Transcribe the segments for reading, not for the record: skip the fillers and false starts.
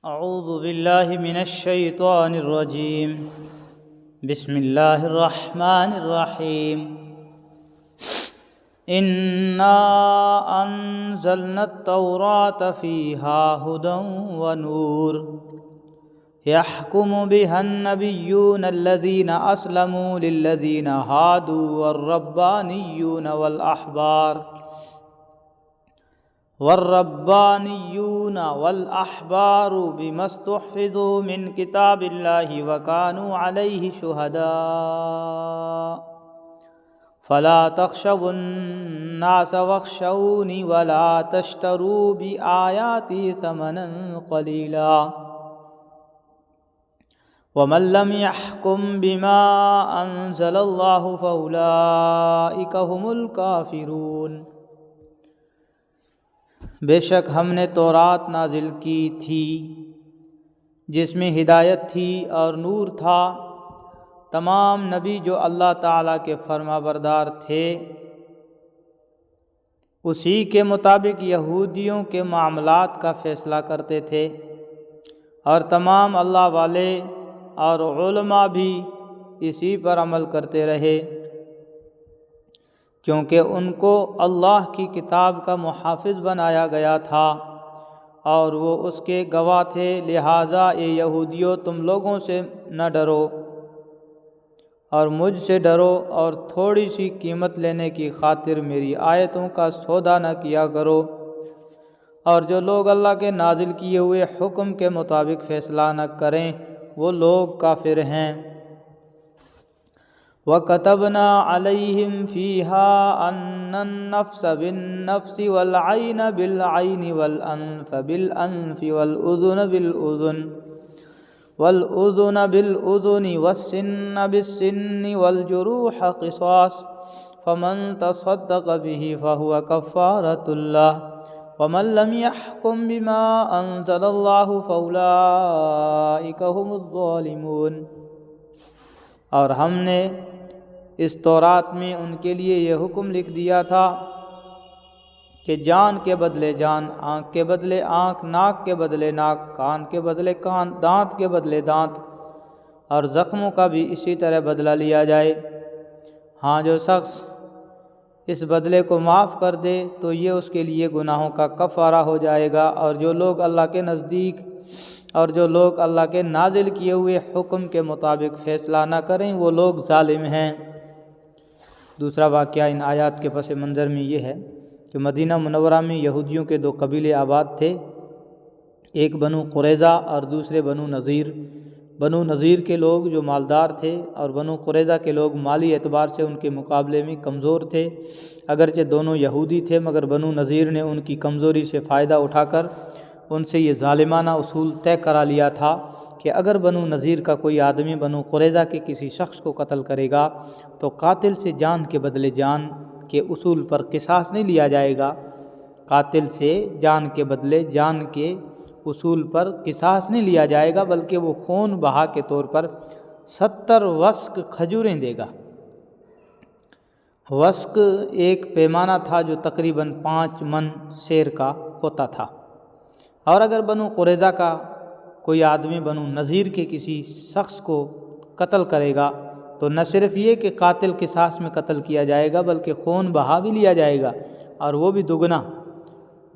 اعوذ باللہ من الشیطان الرجیم بسم اللہ الرحمن الرحیم انا انزلنا التوراة فیہا ھدی ونور يحكم بها النبيون الذين أسلموا للذين هادوا والربانيون والأحبار بما استحفظوا من كتاب الله وكانوا عليه شهداء فلا تخشوا الناس واخشوني ولا تشتروا بآياتي ثمنا قليلا وَمَن لَّمْ يَحْكُم بِمَا أَنزَلَ اللَّهُ فَأُولَٰئِكَ هُمُ الْكَافِرُونَ۔ بے شک ہم نے تورات نازل کی تھی جس میں ہدایت تھی اور نور تھا۔ تمام نبی جو اللہ تعالیٰ کے فرما بردار تھے اسی کے مطابق یہودیوں کے معاملات کا فیصلہ کرتے تھے، اور تمام اللہ والے اور علماء بھی اسی پر عمل کرتے رہے، کیونکہ ان کو اللہ کی کتاب کا محافظ بنایا گیا تھا اور وہ اس کے گواہ تھے۔ لہٰذا اے یہودیوں، تم لوگوں سے نہ ڈرو اور مجھ سے ڈرو، اور تھوڑی سی قیمت لینے کی خاطر میری آیتوں کا سودا نہ کیا کرو، اور جو لوگ اللہ کے نازل کیے ہوئے حکم کے مطابق فیصلہ نہ کریں وہ لوگ کافر ہیں۔ وَكَتَبْنَا عَلَيْهِمْ فِيهَا أَنَّ النَّفْسَ بِالنَّفْسِ وَالْعَيْنَ بِالْعَيْنِ وَالْأَنفَ بِالْأَنفِ وَالْأُذُنَ بِالْأُذُنِ وَالسِّنَّ بِالسِّنِّ وَالْجُرُوحَ قِصَاصٌ فَمَن تَصَدَّقَ بِهِ فَهُوَ كَفَّارَةٌ لَّهُ وَمَن لَّمْ يَحْكُم بِمَا أَنزَلَ اللَّهُ فَأُولَٰئِكَ هُمُ الظَّالِمُونَ۔ اور ہم نے اس تورات میں ان کے لیے یہ حکم لکھ دیا تھا کہ جان کے بدلے جان، آنکھ کے بدلے آنکھ، ناک کے بدلے ناک، کان کے بدلے کان، دانت کے بدلے دانت، اور زخموں کا بھی اسی طرح بدلہ لیا جائے۔ ہاں، جو شخص اس بدلے کو معاف کر دے تو یہ اس کے لیے گناہوں کا کفارہ ہو جائے گا، اور جو لوگ اللہ کے نازل کیے ہوئے حکم کے مطابق فیصلہ نہ کریں وہ لوگ ظالم ہیں۔ دوسرا واقعہ ان آیات کے پس منظر میں یہ ہے کہ مدینہ منورہ میں یہودیوں کے دو قبیلے آباد تھے، ایک بنو قریظہ اور دوسرے بنو نذیر۔ بنو نذیر کے لوگ جو مالدار تھے اور بنو قریظہ کے لوگ مالی اعتبار سے ان کے مقابلے میں کمزور تھے۔ اگرچہ دونوں یہودی تھے مگر بنو نذیر نے ان کی کمزوری سے فائدہ اٹھا کر ان سے یہ ظالمانہ اصول طے کرا لیا تھا کہ اگر بنو نذیر کا کوئی آدمی بنو قریظہ کے کسی شخص کو قتل کرے گا تو قاتل سے جان کے بدلے جان کے اصول پر قصاص نہیں لیا جائے گا، قاتل سے جان کے بدلے جان کے اصول پر قصاص نہیں لیا جائے گا، بلکہ وہ خون بہا کے طور پر 70 وسق کھجوریں دے گا۔ وسق ایک پیمانہ تھا جو تقریباً 5 من سیر کا ہوتا تھا، اور اگر بنو قریظہ کا کوئی آدمی بنو نذیر کے کسی شخص کو قتل کرے گا تو نہ صرف یہ کہ قاتل قصاص میں قتل کیا جائے گا بلکہ خون بہا بھی لیا جائے گا، اور وہ بھی دگنا۔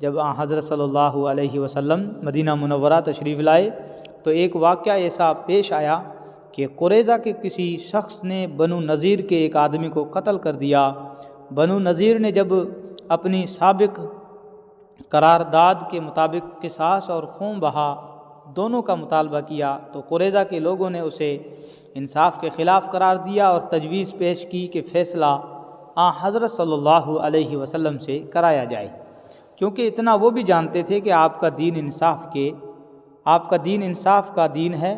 جب حضرت صلی اللہ علیہ وسلم مدینہ منورہ تشریف لائے تو ایک واقعہ ایسا پیش آیا کہ قریظہ کے کسی شخص نے بنو نذیر کے ایک آدمی کو قتل کر دیا۔ بنو نذیر نے جب اپنی سابق قرارداد کے مطابق قصاص اور خون بہا دونوں کا مطالبہ کیا تو قریظہ کے لوگوں نے اسے انصاف کے خلاف قرار دیا اور تجویز پیش کی کہ فیصلہ حضرت صلی اللہ علیہ وسلم سے کرایا جائے، کیونکہ اتنا وہ بھی جانتے تھے کہ آپ کا دین انصاف کا دین ہے۔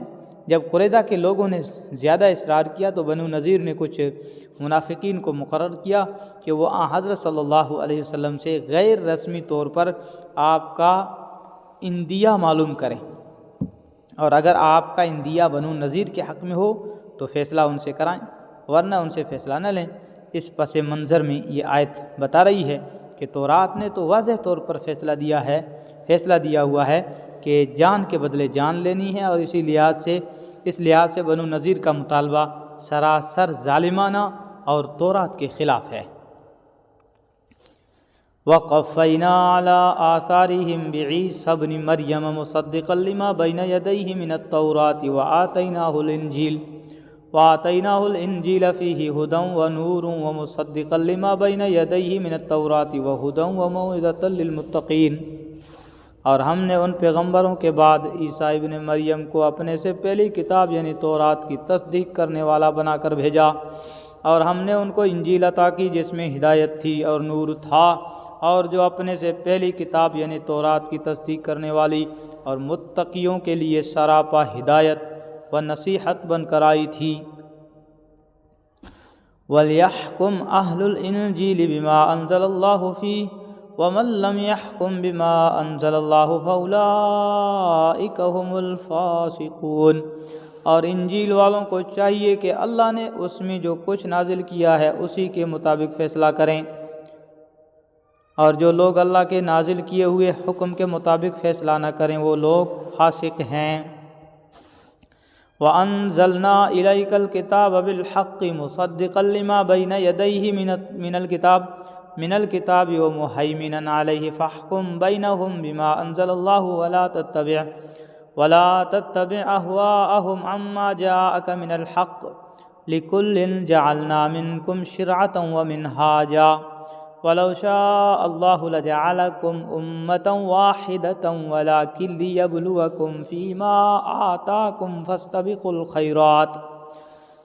جب قریظہ کے لوگوں نے زیادہ اصرار کیا تو بنو نذیر نے کچھ منافقین کو مقرر کیا کہ وہ حضرت صلی اللہ علیہ وسلم سے غیر رسمی طور پر آپ کا اندیہ معلوم کریں، اور اگر آپ کا اندیہ بنو نذیر کے حق میں ہو تو فیصلہ ان سے کرائیں، ورنہ ان سے فیصلہ نہ لیں۔ اس پس منظر میں یہ آیت بتا رہی ہے کہ تورات نے تو واضح طور پر فیصلہ دیا ہوا ہے کہ جان کے بدلے جان لینی ہے، اور اس لحاظ سے بنو نذیر کا مطالبہ سراسر ظالمانہ اور تورات کے خلاف ہے۔ وَقَفَّيْنَا عَلَىٰ آثَارِهِمْ بِعِيسَىٰ ابْنِ مَرْيَمَ مُصَدِّقًا لِمَا بَيْنَ يَدَيْهِ مِنَ التَّوْرَاةِ وَآتَيْنَاهُ الْإِنْجِيلَ فِيهِ هُدًى وَنُورٌ وَمُصَدِّقًا لِمَا بَيْنَ يَدَيْهِ مِنَ التَّوْرَاةِ وَهُدًى وَمَوْعِظَةً لِلْمُتَّقِينَ، اور ہم نے ان پیغمبروں کے بعد عیسیٰ ابن مریم کو اپنے سے پہلی کتاب یعنی تورات کی تصدیق کرنے والا بنا کر بھیجا، اور ہم نے ان کو انجیل عطا کی جس میں ہدایت تھی اور نور تھا، اور جو اپنے سے پہلی کتاب یعنی تورات کی تصدیق کرنے والی اور متقیوں کے لیے سراپا ہدایت و نصیحت بن کر آئی تھی۔ وَلْيَحْكُمْ أَهْلُ الْإِنْجِيلِ بِمَا أَنزَلَ اللَّهُ فِيهِ وَمَنْ لَمْ يَحْكُمْ بِمَا أَنزَلَ اللَّهُ فَأُولَٰئِكَ هُمُ الْفَاسِقُونَ، اور انجیل والوں کو چاہیے کہ اللہ نے اس میں جو کچھ نازل کیا ہے اسی کے مطابق فیصلہ کریں، اور جو لوگ اللہ کے نازل کیے ہوئے حکم کے مطابق فیصلہ نہ کریں وہ لوگ فاسق ہیں۔ وَأَنزَلْنَا إِلَيْكَ الْكِتَابَ بِالْحَقِّ مُصَدِّقًا لِمَا بَيْنَ يَدَيْهِ مِنَ الْكِتَابِ وَمُهَيْمِنًا عَلَيْهِ فَاحْكُم بَيْنَهُم بِمَا أَنزَلَ اللَّهُ وَلَا تَتَّبِعْ أَهْوَاءَهُمْ عَمَّا جَاءَكَ مِنَ الْحَقِّ لِكُلٍّ جَعَلْنَا مِنكُمْ شِرْعَةً وَمِنْهَاجًا وَلَوْ شَاءَ اللَّهُ لَجَعَلَكُمْ أُمَّةً وَاحِدَةً وَلَٰكِن لِّيَبْلُوَكُمْ فِيمَا آتَاكُمْ فَاسْتَبِقُوا الْخَيْرَاتِ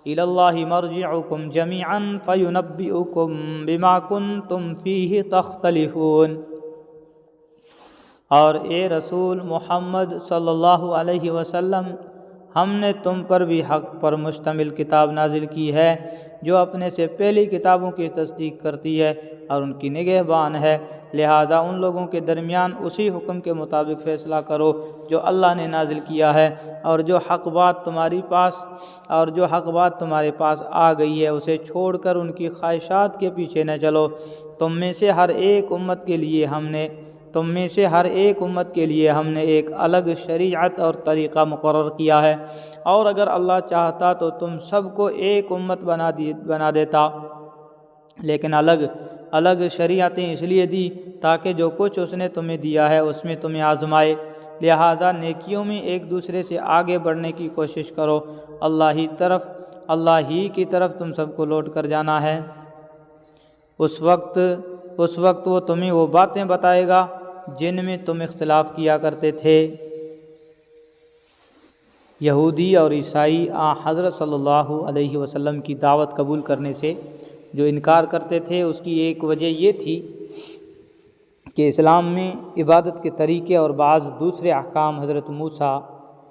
إِلَى اللَّهِ مَرْجِعُكُمْ جَمِيعًا فَيُنَبِّئُكُم بِمَا كُنتُمْ فِيهِ تَخْتَلِفُونَ۔ اور اے رسول محمد صلی اللہ علیہ وسلم، ہم نے تم پر بھی حق پر مشتمل کتاب نازل کی ہے جو اپنے سے پہلی کتابوں کی تصدیق کرتی ہے اور ان کی نگہبان ہے، لہٰذا ان لوگوں کے درمیان اسی حکم کے مطابق فیصلہ کرو جو اللہ نے نازل کیا ہے، اور جو حق بات تمہارے پاس آ گئی ہے اسے چھوڑ کر ان کی خواہشات کے پیچھے نہ چلو۔ تم میں سے ہر ایک امت کے لیے ہم نے ایک الگ شریعت اور طریقہ مقرر کیا ہے، اور اگر اللہ چاہتا تو تم سب کو ایک امت بنا دیتا، لیکن الگ شریعتیں اس لیے دی تاکہ جو کچھ اس نے تمہیں دیا ہے اس میں تمہیں آزمائے، لہٰذا نیکیوں میں ایک دوسرے سے آگے بڑھنے کی کوشش کرو، اللہ ہی کی طرف تم سب کو لوٹ کر جانا ہے۔ اس وقت وہ تمہیں وہ باتیں بتائے گا جن میں تم اختلاف کیا کرتے تھے۔ یہودی اور عیسائی حضرت صلی اللہ علیہ وسلم کی دعوت قبول کرنے سے جو انکار کرتے تھے اس کی ایک وجہ یہ تھی کہ اسلام میں عبادت کے طریقے اور بعض دوسرے احکام حضرت موسیٰ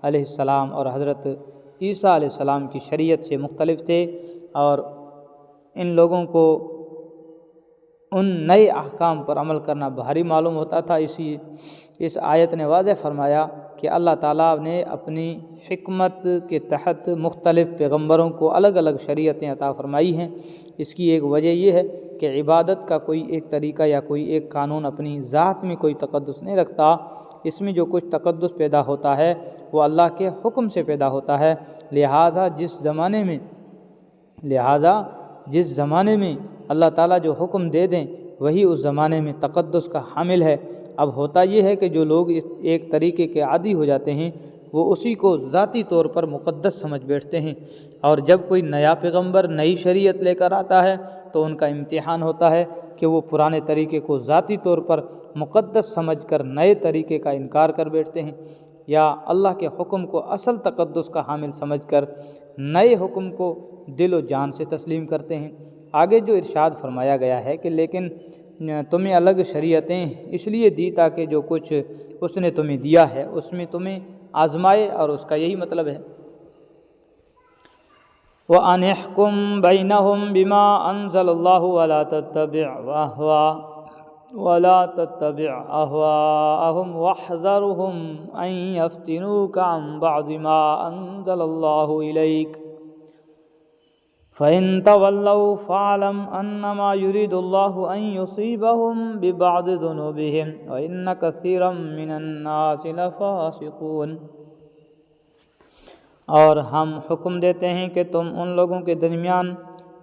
علیہ السلام اور حضرت عیسیٰ علیہ السلام کی شریعت سے مختلف تھے، اور ان لوگوں کو ان نئے احکام پر عمل کرنا بھاری معلوم ہوتا تھا۔ اس آیت نے واضح فرمایا کہ اللہ تعالیٰ نے اپنی حکمت کے تحت مختلف پیغمبروں کو الگ الگ شریعتیں عطا فرمائی ہیں۔ اس کی ایک وجہ یہ ہے کہ عبادت کا کوئی ایک طریقہ یا کوئی ایک قانون اپنی ذات میں کوئی تقدس نہیں رکھتا، اس میں جو کچھ تقدس پیدا ہوتا ہے وہ اللہ کے حکم سے پیدا ہوتا ہے، لہٰذا جس زمانے میں اللہ تعالیٰ جو حکم دے دیں وہی اس زمانے میں تقدس کا حامل ہے۔ اب ہوتا یہ ہے کہ جو لوگ اس ایک طریقے کے عادی ہو جاتے ہیں وہ اسی کو ذاتی طور پر مقدس سمجھ بیٹھتے ہیں، اور جب کوئی نیا پیغمبر نئی شریعت لے کر آتا ہے تو ان کا امتحان ہوتا ہے کہ وہ پرانے طریقے کو ذاتی طور پر مقدس سمجھ کر نئے طریقے کا انکار کر بیٹھتے ہیں، یا اللہ کے حکم کو اصل تقدس کا حامل سمجھ کر نئے حکم کو دل و جان سے تسلیم کرتے ہیں۔ آگے جو ارشاد فرمایا گیا ہے کہ لیکن تمہیں الگ شریعتیں اس لیے دی تاکہ جو کچھ اس نے تمہیں دیا ہے اس میں تمہیں آزمائے، اور اس کا یہی مطلب ہے۔ وَأَنِ احْكُم بَيْنَهُم بِمَا أَنزَلَ اللَّهُ وَلَا تَتَّبِعْ أَهْوَاءَهُمْ وَاحْذَرْهُمْ أَن يَفْتِنُوكَ عَن بَعْضِ مَا أَنزَلَ اللَّهُ إِلَيْكَ فَإِن تَوَلَّوْا فَاعْلَمْ أَنَّمَا يُرِيدُ اللَّهُ أَن يُصِيبَهُم بِبَعْضِ ذُنُوبِهِمْ وَإِنَّ كَثِيرًا مِّنَ النَّاسِ لَفَاسِقُونَ۔ اور ہم حکم دیتے ہیں کہ تم ان لوگوں کے درمیان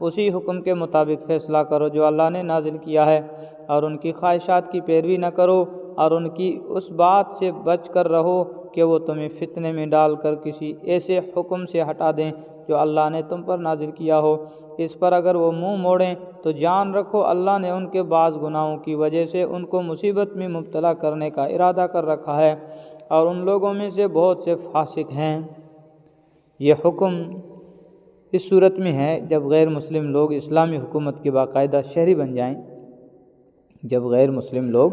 اسی حکم کے مطابق فیصلہ کرو جو اللہ نے نازل کیا ہے، اور ان کی خواہشات کی پیروی نہ کرو، اور ان کی اس بات سے بچ کر رہو کہ وہ تمہیں فتنے میں ڈال کر کسی ایسے حکم سے ہٹا دیں جو اللہ نے تم پر نازل کیا ہو۔ اس پر اگر وہ منہ موڑیں تو جان رکھو اللہ نے ان کے بعض گناہوں کی وجہ سے ان کو مصیبت میں مبتلا کرنے کا ارادہ کر رکھا ہے، اور ان لوگوں میں سے بہت سے فاسق ہیں۔ یہ حکم اس صورت میں ہے جب غیر مسلم لوگ اسلامی حکومت کے باقاعدہ شہری بن جائیں، جب غیر مسلم لوگ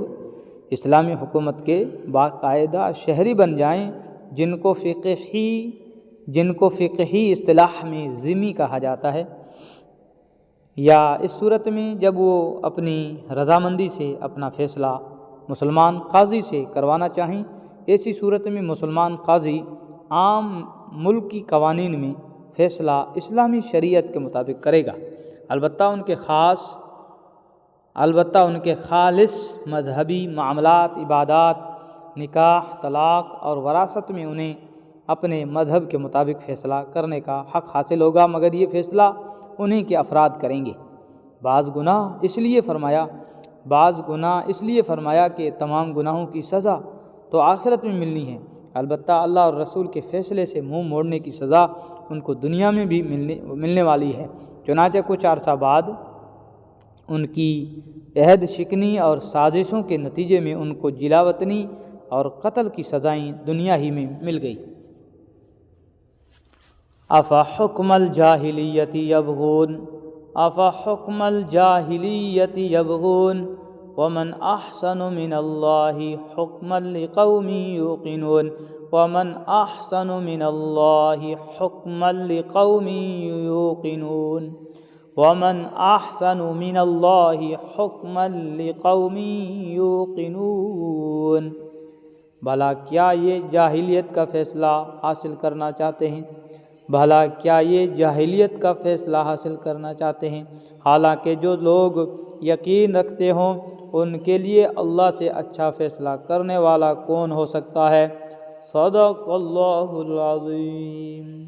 اسلامی حکومت کے باقاعدہ شہری بن جائیں، جن کو فقہی اصطلاح میں ذمہ کہا جاتا ہے، یا اس صورت میں جب وہ اپنی رضامندی سے اپنا فیصلہ مسلمان قاضی سے کروانا چاہیں، ایسی صورت میں مسلمان قاضی عام ملکی قوانین میں فیصلہ اسلامی شریعت کے مطابق کرے گا، البتہ ان کے خالص مذہبی معاملات، عبادات، نکاح، طلاق اور وراثت میں انہیں اپنے مذہب کے مطابق فیصلہ کرنے کا حق حاصل ہوگا، مگر یہ فیصلہ انہیں کے افراد کریں گے۔ بعض گناہ اس لیے فرمایا کہ تمام گناہوں کی سزا تو آخرت میں ملنی ہے، البتہ اللہ اور رسول کے فیصلے سے منہ موڑنے کی سزا ان کو دنیا میں بھی ملنے والی ہے۔ چنانچہ کچھ عرصہ بعد ان کی عہد شکنی اور سازشوں کے نتیجے میں ان کو جلاوطنی اور قتل کی سزائیں دنیا ہی میں مل گئی۔ افحکم الجاہلیت یبغون ومن احسن من اللہ حکما لقوم یوقنون ومن احسن من اللہ حکما لقوم یوقنون ومن احسن من اللہ حکما لقوم یوقنون۔ بھلا کیا یہ جاہلیت کا فیصلہ حاصل کرنا چاہتے ہیں حالانکہ جو لوگ یقین رکھتے ہوں ان کے لیے اللہ سے اچھا فیصلہ کرنے والا کون ہو سکتا ہے۔ صدق اللہ العظیم۔